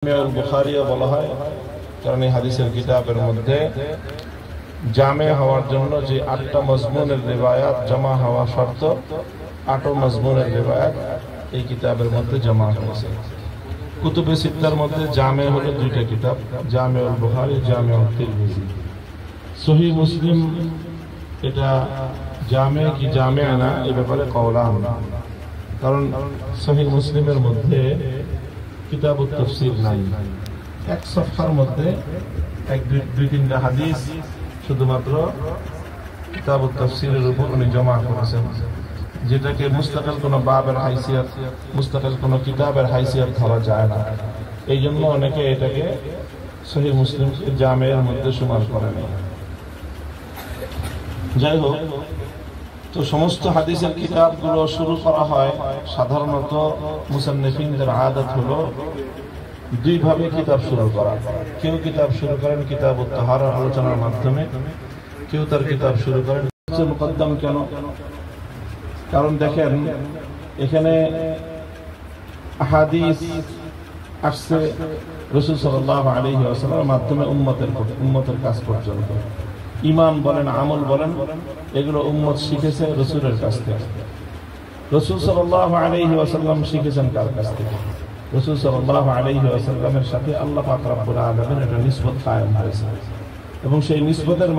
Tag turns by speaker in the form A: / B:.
A: জামিউল বুখারীও বলা হয়, কারণ এই হাদিসের কিতাবের মধ্যে জামে হওয়ার জন্য যে ৮টা মজমুনের রিওয়ায়াত জমা হওয়া শর্ত, ৮ মজমুনের রিওয়ায়াত এই কিতাবের মধ্যে জমা হয়েছে। কুতুবে সিত্তার মধ্যে জামে হলো 2টা কিতাব, জামিউল বুখারী, জামিউত তিরমিজি। সহিহ মুসলিম এটা জামে কি জামে না এই ব্যাপারে কওলান, কারণ সহিহ মুসলিমের মধ্যে কিতাবুত তাফসীর নাই। এক সফার মধ্যে দুই তিনটা হাদিস শুধুমাত্র কিতাবুত তাফসীরের উপর উনি জমা করেছেন, যেটাকে মুস্তাকিল কোনো বাবের হাইসিয়ত, মুস্তাকিল কোনো কিতাবের হাইসিয়ত ধরা যায় না। এই জন্য অনেকে এটাকে সহিহ মুসলিম জামের মধ্যে শুমার করেন। যাই হোক, তো সমস্ত হাদিসের কিতাবগুলো শুরু করা হয় সাধারণত মুসান্নিফিনদের আদত হলো দুই ভাবে কিতাব শুরু করা। কেউ কিতাব শুরু করেন কিতাবুত তাহারা আলোচনার মাধ্যমে, কেউ তার কিতাব শুরু করেন মুকদ্দম। কেন? কারণ দেখেন এখানে হাদিস আসছে রাসূল সাল্লাল্লাহু আলাইহি ওয়াসাল্লামের মাধ্যমে উম্মতের কাছ পর্যন্ত। ঈমান বলেন, আমল বলেন, এগুলো উম্মত শিখেছে রাসূলের কাছ থেকে। রাসূল সাল্লাল্লাহু আলাইহি ওয়াসাল্লাম শিখেছেন কার কাছ থেকে? রাসূল সাল্লাল্লাহু আলাইহি ওয়াসাল্লামের সাথে আল্লাহ পাক রব্বুল আলামিন একটা নিসবত কায়েম হয়েছে, এবং সেই নিসবতের